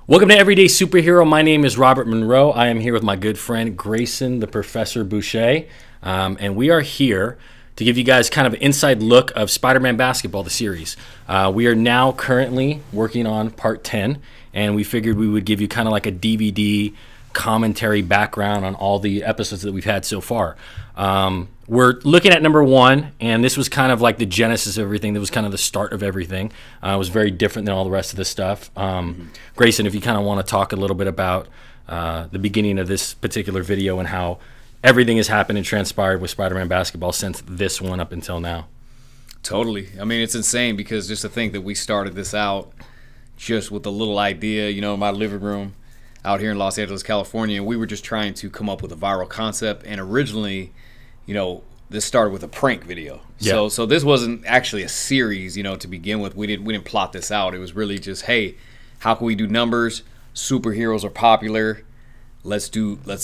Welcome to Everyday Superhero. My name is Robert Monroe. I am here with my good friend Grayson, the Professor Boucher, and we are here to give you guys kind of an inside look of Spider-Man basketball, the series. We are now currently working on part 10, and we figured we would give you kind of like a DVD commentary background on all the episodes that we've had so far. We're looking at number 1, and this was kind of like the genesis of everything. That was kind of the start of everything. It was very different than all the rest of the stuff. Grayson, if you kind of want to talk a little bit about the beginning of this particular video and how everything has happened and transpired with Spider-Man basketball since this one up until now. Totally. I mean, it's insane because just to think that we started this out just with a little idea, you know, in my living room out here in Los Angeles, California, and we were just trying to come up with a viral concept. And originally, you know, this started with a prank video. Yeah. So this wasn't actually a series, you know, to begin with. We didn't plot this out. It was really just, hey, how can we do numbers? Superheroes are popular. Let's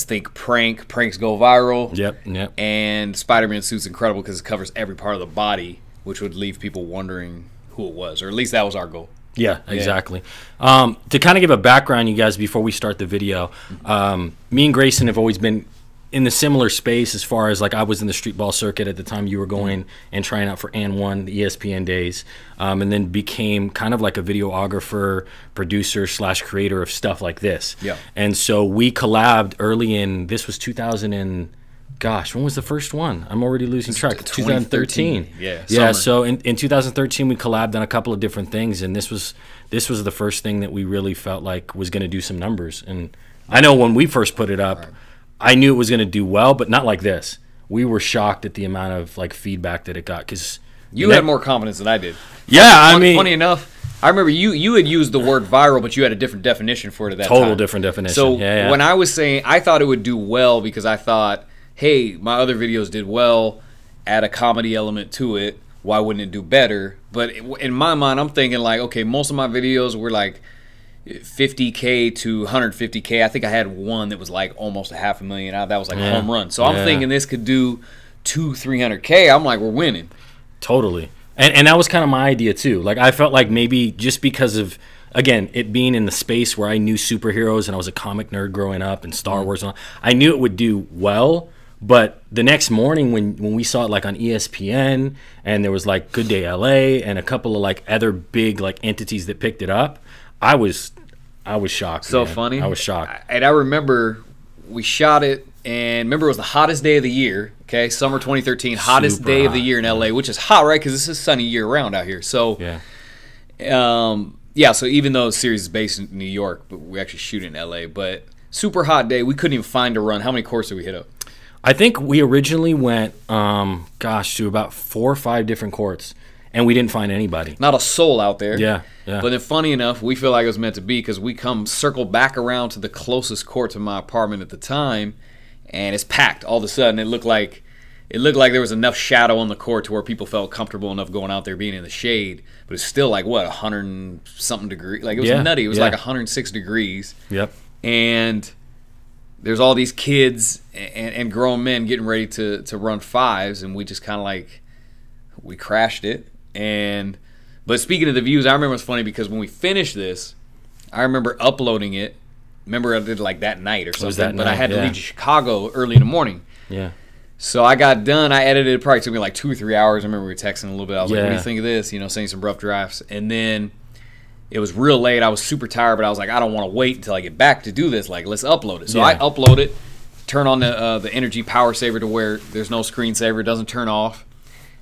think prank. Pranks go viral. Yep. And Spider-Man suit's incredible because it covers every part of the body, which would leave people wondering who it was, or at least that was our goal. Yeah, exactly. To kind of give a background, you guys, before we start the video, me and Grayson have always been in the similar space as far as, like, I was in the street ball circuit at the time you were going and trying out for &1, the ESPN days, and then became kind of like a videographer, producer / creator of stuff like this. Yeah. And so we collabed early in, this was 2000 and, gosh, when was the first one? I'm already losing track. 2013. Yeah. So in 2013, we collabed on a couple of different things, and this was the first thing that we really felt like was going to do some numbers. And I know when we first put it up, I knew it was going to do well, but not like this. We were shocked at the amount of like feedback that it got because you had more confidence than I did. Yeah, I mean, funny enough, I remember you had used the word viral, but you had a different definition for it at that time. Total different definition. So when I was saying, I thought it would do well because I thought, hey, my other videos did well, add a comedy element to it, why wouldn't it do better? But in my mind, I'm thinking like, okay, most of my videos were like 50K to 150K. I think I had one that was like almost $500,000. That was like a home run. So I'm thinking this could do 200-300K. I'm like, we're winning. Totally. And that was kind of my idea too. Like, I felt like maybe just because of, again, it being in the space where I knew superheroes and I was a comic nerd growing up and Star Wars, and all, I knew it would do well. But the next morning when we saw it like on ESPN and there was like Good Day LA and a couple of like other big like entities that picked it up, I was shocked. So man. funny. I was shocked. And I remember we shot it, and remember it was the hottest day of the year. Okay, summer 2013, hottest Super day hot, of the year in LA, which is hot, right? Because this is sunny year round out here. So so even though the series is based in New York, but we actually shoot in LA. But super hot day. We couldn't even find a run. How many courts did we hit up? I think we originally went, to about 4 or 5 different courts, and we didn't find anybody. Not a soul out there. Yeah. But then funny enough, we feel like it was meant to be because we circle back around to the closest court to my apartment at the time, and it's packed. All of a sudden, it looked like there was enough shadow on the court to where people felt comfortable enough going out there being in the shade. But it's still like, what, 100-something degrees? Like, it was nutty. It was like 106 degrees. Yep. And there's all these kids and grown men getting ready to run fives, and we just kind of like, we crashed it. But speaking of the views, I remember it's funny because when we finished this, I remember uploading it. Remember I did like that night or something, but I had to leave Chicago early in the morning. Yeah. So I got done. I edited it. Probably took me like 2 or 3 hours. I remember we were texting a little bit. I was like, what do you think of this? You know, saying some rough drafts. And then it was real late. I was super tired, but I was like, I don't want to wait until I get back to do this. Like, let's upload it. So I upload it, turn on the energy power saver to where there's no screensaver. It doesn't turn off.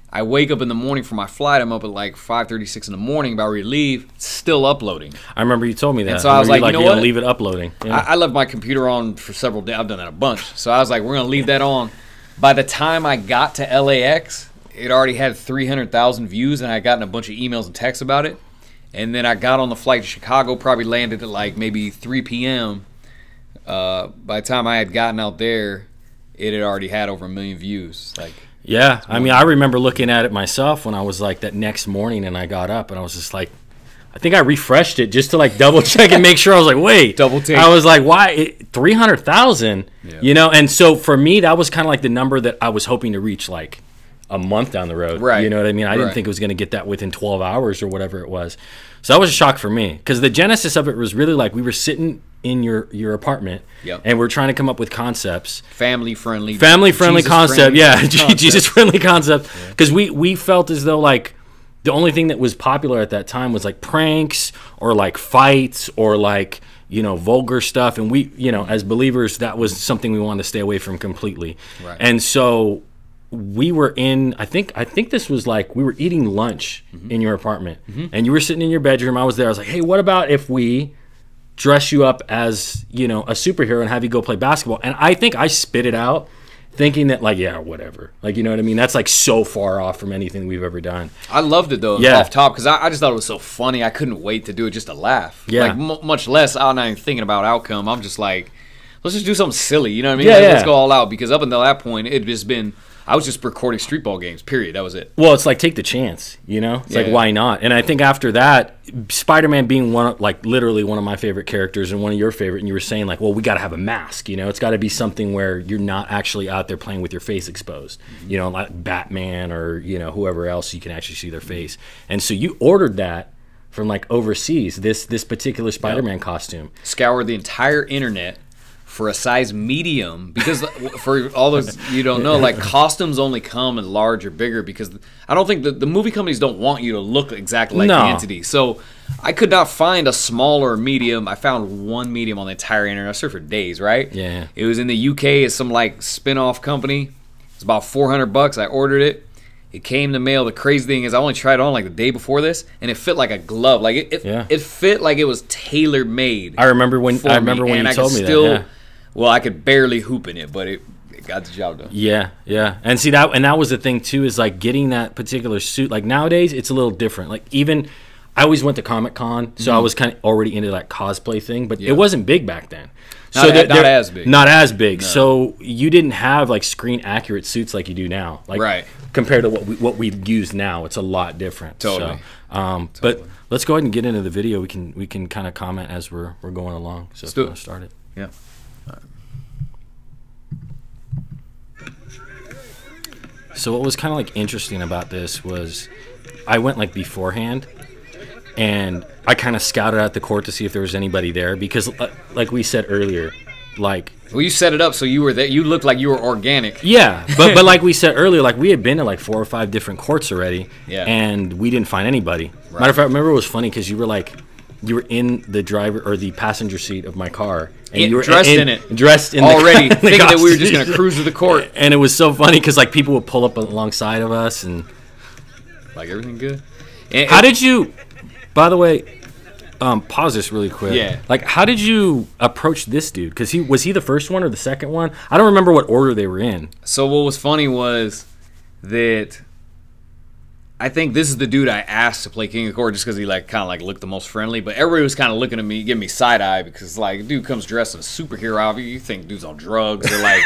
I wake up in the morning for my flight. I'm up at like 5:36 in the morning, about ready to leave. It's still uploading. I remember you told me that. And so I was like, you know what? Leave it uploading. Yeah. I left my computer on for several days. I've done that a bunch. So I was like, we're going to leave that on. By the time I got to LAX, it already had 300,000 views, and I had gotten a bunch of emails and texts about it. And then I got on the flight to Chicago, probably landed at like maybe 3 p.m. By the time I had gotten out there, it had already had over 1 million views. Like, yeah, I mean, I remember looking at it myself when I was like that next morning, and I got up and I was just like, I think I refreshed it just to like double check and make sure. I was like, wait, double take. I was like, why 300,000? You know, and so for me, that was kind of like the number that I was hoping to reach like a month down the road. Right. You know what I mean? I didn't think it was going to get that within 12 hours or whatever it was. So that was a shock for me because the genesis of it was really like we were sitting in your apartment, and we're trying to come up with concepts, family friendly concept, Jesus friendly concept, because we felt as though like the only thing that was popular at that time was like pranks or like fights or like, you know, vulgar stuff, and we, you know, as believers, that was something we wanted to stay away from completely. Right. And so we were in, I think this was like we were eating lunch in your apartment, and you were sitting in your bedroom. I was there. I was like, hey, what about if we dress you up as, you know, a superhero and have you go play basketball? And I think I spit it out thinking that like, yeah, whatever. Like, you know what I mean? That's like so far off from anything we've ever done. I loved it though, off top, because I just thought it was so funny. I couldn't wait to do it just to laugh. Yeah. Like much less, I'm not even thinking about outcome. I'm just like, let's just do something silly. You know what I mean? Yeah, Let's go all out, because up until that point, it just been, I was just recording street ball games, period. That was it. Well, it's like take the chance, you know? It's like, why not? And I think after that, Spider-Man being literally one of my favorite characters and one of your favorite, and you were saying like, well, we got to have a mask, you know? It's got to be something where you're not actually out there playing with your face exposed, you know, like Batman or, you know, whoever else you can actually see their face. And so you ordered that from like overseas, this particular Spider-Man costume. Scoured the entire internet for a size medium, because for all those you don't know, like costumes only come in large or bigger, because I don't think the movie companies don't want you to look exactly like the entity. So I could not find a small or medium. I found one medium on the entire internet. I searched for days, right? Yeah. It was in the UK. It's some like spin-off company. It's about $400. I ordered it. It came in the mail. The crazy thing is I only tried it on like the day before this, and it fit like a glove. Like it fit like it was tailor-made. I remember when you told me that. Yeah. Well, I could barely hoop in it, but it got the job done. Yeah, yeah. And see that was the thing too, is like getting that particular suit. Like nowadays it's a little different. Like even I always went to Comic-Con, so I was kind of already into that cosplay thing, but it wasn't big back then. Not as big. Not as big. No. So you didn't have like screen accurate suits like you do now. Like compared to what we use now, it's a lot different. Totally. So, but let's go ahead and get into the video. We can kind of comment as we're going along. So let's start it. Yeah. So what was kind of like interesting about this was I went like beforehand, and I kind of scouted out the court to see if there was anybody there, because like we said earlier, like, well, you set it up so you were there. You looked like you were organic. Yeah, but like we said earlier, like we had been to like 4 or 5 different courts already, and we didn't find anybody. Right. Matter of fact, I remember it was funny because you were in the driver or the passenger seat of my car, and you were dressed in it, dressed in already, the thinking that we were just gonna cruise to the court. And it was so funny because like people would pull up alongside of us, and like everything good. How did you? By the way, pause this really quick. Yeah. Like, how did you approach this dude? Because was he the first one or the second one? I don't remember what order they were in. So what was funny was that I think this is the dude I asked to play King of Court just because he like kind of like looked the most friendly. But everybody was kind of looking at me, giving me side eye, because like dude comes dressed as a superhero. You think dude's on drugs or like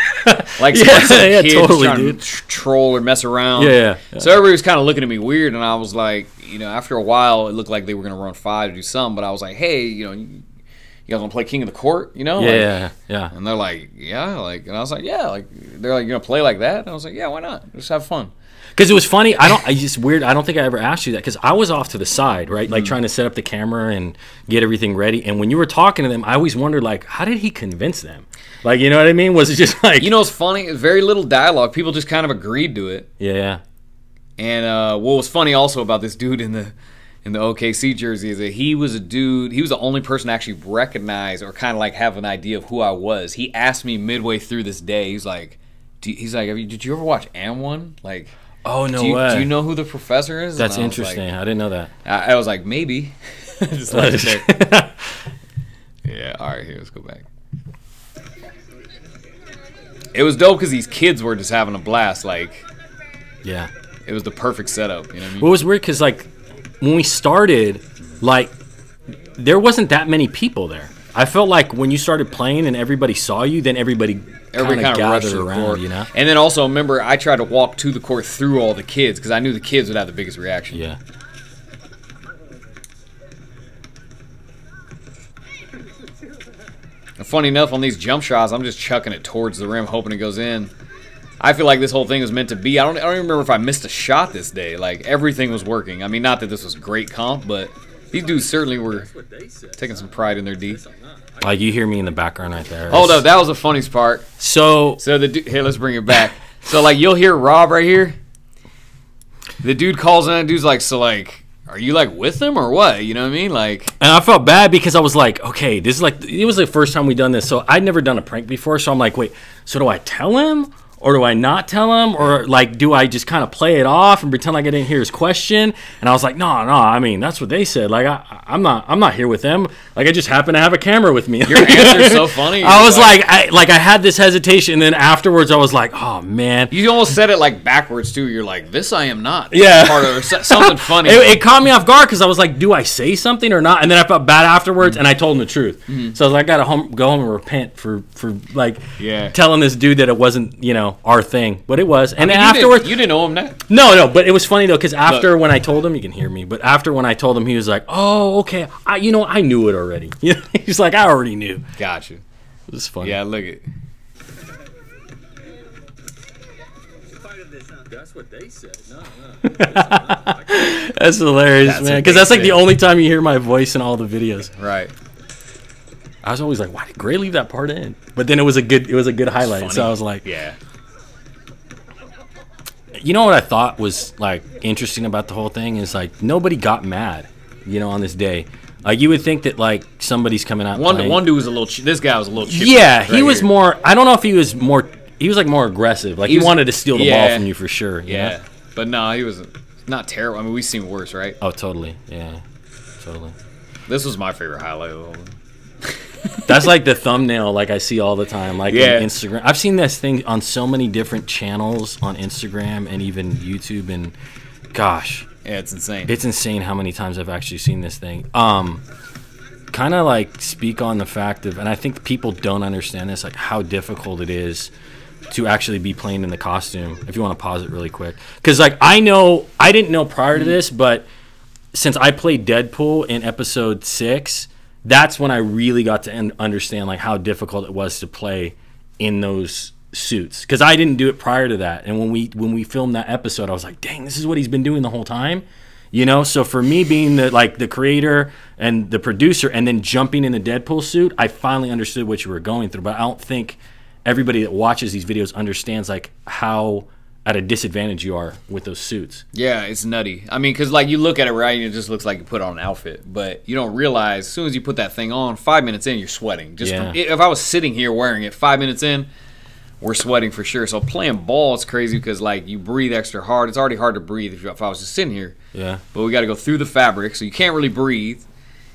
kids totally, trying dude. to troll or mess around. Yeah. So everybody was kind of looking at me weird, and I was like, you know, after a while, it looked like they were gonna run 5 to do something. But I was like, hey, you know, you guys want to play King of the Court? You know? Yeah. And they're like, yeah, like, and I was like, yeah, like they're like, you gonna play like that? And I was like, yeah, why not? Just have fun. Because it was funny. It's weird. I don't think I ever asked you that, because I was off to the side, right? Like trying to set up the camera and get everything ready. And when you were talking to them, I always wondered, like, how did he convince them? Like, you know what I mean? Was it just like... You know, it's funny. Very little dialogue. People just kind of agreed to it. Yeah. And what was funny also about this dude in the OKC jersey is that he was a dude, he was the only person to actually recognize or kind of like have an idea of who I was. He asked me midway through this day, he's like, did you ever watch Am1? Like... Oh, no way. Do you know who the professor is? That's interesting. Like, I didn't know that. I was like, maybe. Just let it there. Yeah, all right, here, let's go back. It was dope because these kids were just having a blast. Like, yeah. It was the perfect setup. You know what I mean? Well, it was weird because, like, when we started, like, there wasn't that many people there. I felt like when you started playing and everybody saw you, then everybody kind of gathered around, you know? And then also, remember, I tried to walk to the court through all the kids because I knew the kids would have the biggest reaction. Yeah. And funny enough, on these jump shots, I'm just chucking it towards the rim, hoping it goes in. I feel like this whole thing was meant to be. I don't even remember if I missed a shot this day. Like, everything was working. I mean, not that this was great comp, but These dudes certainly were taking some pride in their D. Like, you hear me in the background right there. Hold up, that was the funniest part. So the dude, here, let's bring it back. So, like, you'll hear Rob right here. The dude calls in, and dude's like, so, like, are you, like, with them or what? You know what I mean? Like, and I felt bad because I was like, okay, this is like, it was the first time we done this. So I'd never done a prank before. So I'm like, wait, so do I tell him? Or do I not tell him? Or, like, do I just kind of play it off and pretend like I didn't hear his question? And I was like, no, I mean, that's what they said. Like, I'm not here with them. Like, I just happen to have a camera with me. Your answer's so funny. I was like, I had this hesitation, and then afterwards I was like, oh, man. You almost said it, like, backwards, too. You're like, this I am not. Yeah. Part of, something funny. It caught me off guard because I was like, do I say something or not? And then I felt bad afterwards, and I told him the truth. So I was like, I got to go home and repent for like, telling this dude that it wasn't, our thing. But it was. And afterwards... You didn't owe him that? No, but it was funny, though, because after when I told him, you can hear me, but after when I told him, he was like, oh, okay, I knew it already. He's like, I already knew. Gotcha. It was funny. Yeah, look at... That's what they said. No. That's hilarious, man, because that's like the only time you hear my voice in all the videos. Right. I was always like, why did Gray leave that part in? But then it was a good highlight, so I was like... Yeah. You know what I thought was, like, interesting about the whole thing is, like, nobody got mad, on this day. Like, you would think that, like, somebody's coming out One dude was a little... This guy was a little chippy. Yeah, he was more... I don't know if he was more... He was, like, more aggressive. Like, he wanted to steal the ball from you for sure. Yeah. But no, he was not terrible. I mean, we've seen worse, right? Oh, totally. Yeah. Totally. This was my favorite highlight of the whole thing. That's like the thumbnail, like I see all the time, like on Instagram. I've seen this thing on so many different channels on Instagram and even YouTube, and gosh, yeah, it's insane. It's insane how many times I've actually seen this thing. Kind of like speak on the fact of, and I think people don't understand this, like how difficult it is to actually be playing in the costume. If you want to pause it really quick, because like I didn't know prior to this, but since I played Deadpool in episode 6. That's when I really got to understand like how difficult it was to play in those suits, because I didn't do it prior to that. And when we filmed that episode, I was like, dang, this is what he's been doing the whole time, So for me being the creator and the producer, and then jumping in the Deadpool suit, I finally understood what you were going through. But I don't think everybody that watches these videos understands like how at a disadvantage you are with those suits. Yeah, it's nutty. I mean, because like you look at it, right, and it just looks like you put on an outfit, but you don't realize as soon as you put that thing on, 5 minutes in, you're sweating. If I was sitting here wearing it, 5 minutes in, we're sweating for sure. So playing ball is crazy because like you breathe extra hard. It's already hard to breathe if I was just sitting here. Yeah. But we got to go through the fabric, so you can't really breathe.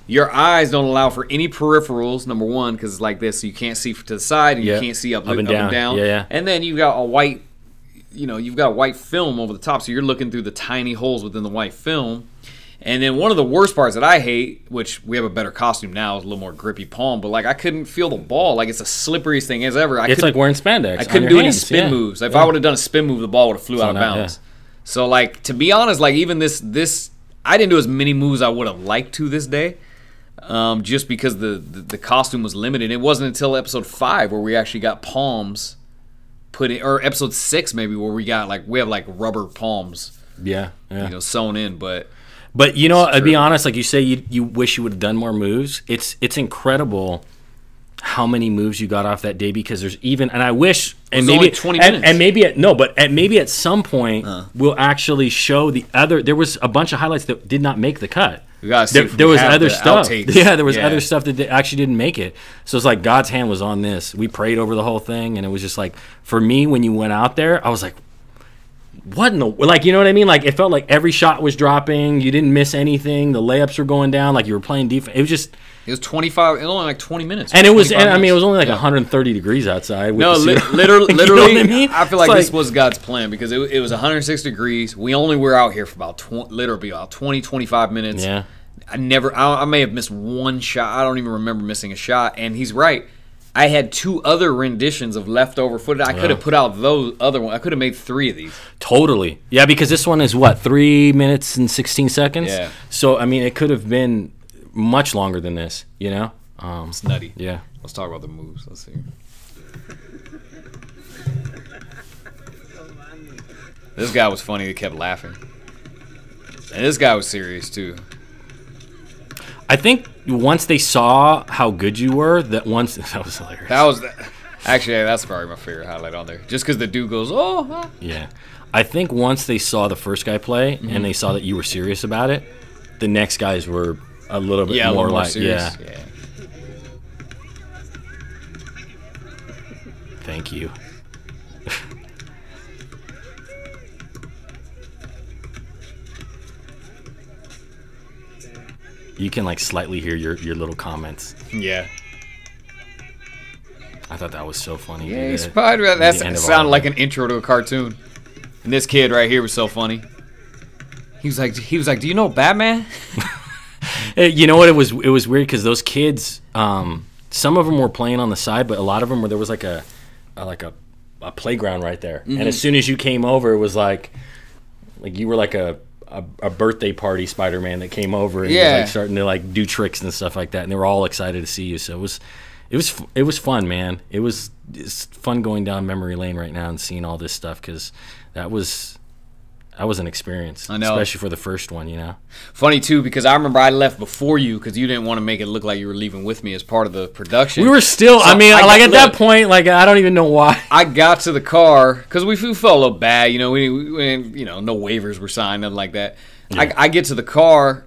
Your eyes don't allow for any peripherals, number one, because it's like this, so you can't see to the side and you can't see up and down. Yeah. And then you've got a white. You've got white film over the top, so you're looking through the tiny holes within the white film. And then one of the worst parts that I hate, which we have a better costume now, is a little more grippy palm, but like I couldn't feel the ball. Like it's the slipperiest thing as ever. It's like wearing spandex. I couldn't do any spin moves. If I would have done a spin move, the ball would have flew out of bounds. Yeah. So like to be honest, like even this I didn't do as many moves I would have liked to this day. Just because the costume was limited. It wasn't until episode 5 where we actually got palms put in, or episode 6 maybe, where we have like rubber palms, sewn in. But I'd be honest, like you say, you wish you would have done more moves. It's incredible how many moves you got off that day, because there's even, and I wish, and maybe 20 minutes, and maybe at some point we'll actually show the other. There was a bunch of highlights that did not make the cut. There was other stuff. Yeah, there was other stuff that actually didn't make it. So it's like God's hand was on this. We prayed over the whole thing, and it was just like, for me, when you went out there, I was like, what in the, like, you know what I mean? Like, it felt like every shot was dropping. You didn't miss anything. The layups were going down. Like, you were playing defense. It was just... It was 25, only like 20 minutes. And it was, and I mean, it was only like 130 degrees outside. No, literally, you know what I mean? I feel like this was God's plan, because it was 106 degrees. We only were out here for about 20, 25 minutes. Yeah. I may have missed one shot. I don't even remember missing a shot. And he's right. I had 2 other renditions of leftover footage. I could have put out those other ones. I could have made 3 of these. Totally. Yeah, because this one is what, 3 minutes and 16 seconds? Yeah. So, I mean, it could have been much longer than this, It's nutty. Yeah. Let's talk about the moves. Let's see. This guy was funny. He kept laughing. And this guy was serious, too. I think once they saw how good you were, that was hilarious. Actually, that's probably my favorite highlight on there. Just because the dude goes, oh. Huh. Yeah. I think once they saw the first guy play and they saw that you were serious about it, the next guys were a little bit more like, serious. Yeah. Thank you. You can like slightly hear your little comments. Yeah. I thought that was so funny. Yeah, Spider-Man. That sounded like an intro to a cartoon. And this kid right here was so funny. He was like, "Do you know Batman?" You know what? It was weird because those kids, some of them were playing on the side, but a lot of them there was like a playground right there. And as soon as you came over, it was like you were like a birthday party Spider-Man that came over and was like starting to like do tricks and stuff like that. And they were all excited to see you. So it was fun, man. It's fun going down memory lane right now and seeing all this stuff because that was an experience. I know, especially for the first one. You know, funny too because I remember I left before you because you didn't want to make it look like you were leaving with me as part of the production. We were still. So that point, like I don't even know why. I got to the car because we felt a little bad. You know, we no waivers were signed, nothing like that. Yeah. I get to the car,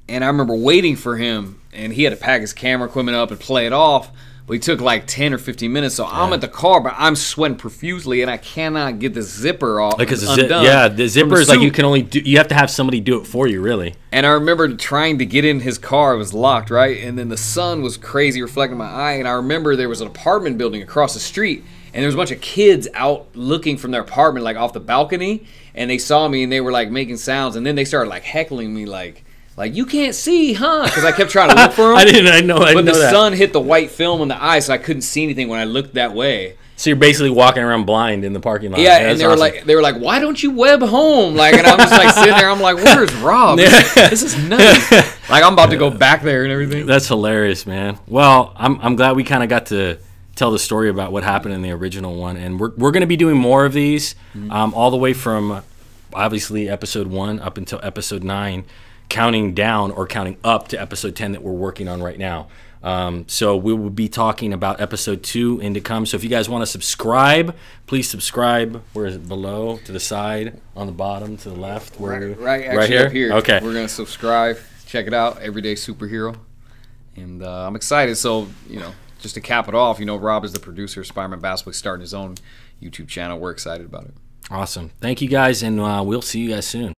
and I remember waiting for him. And he had to pack his camera equipment up and play it off. But he took like 10 or 15 minutes. So I'm at the car, but I'm sweating profusely, and I cannot get the zipper off. Because the zipper is like you have to have somebody do it for you, really. And I remember trying to get in his car. It was locked, right? And then the sun was crazy reflecting my eye. And I remember there was an apartment building across the street. And there was a bunch of kids out looking from their apartment, like off the balcony. And they saw me, and they were like making sounds. And then they started like heckling me like you can't see, huh? Because I kept trying to look for him. But the sun hit the white film on the eye, so I couldn't see anything when I looked that way. So you're basically walking around blind in the parking lot. Yeah, and they were like, why don't you web home? Like, and I'm just like sitting there. I'm like, where's Rob? This is nuts. Like I'm about to go back there and everything. That's hilarious, man. Well, I'm glad we kind of got to tell the story about what happened in the original one, and we're going to be doing more of these, all the way from obviously episode 1 up until episode 9. Counting down or counting up to episode 10 that we're working on right now. So we will be talking about episode 2 and to come. So if you guys want to subscribe, please subscribe. Where is it? Below, to the side, on the bottom, to the left? Right here? Up here. Okay. We're going to subscribe. Check it out. Everyday Superhero. And I'm excited. So, just to cap it off, Rob is the producer of Spiderman Basketball. He's starting his own YouTube channel. We're excited about it. Awesome. Thank you guys, and we'll see you guys soon.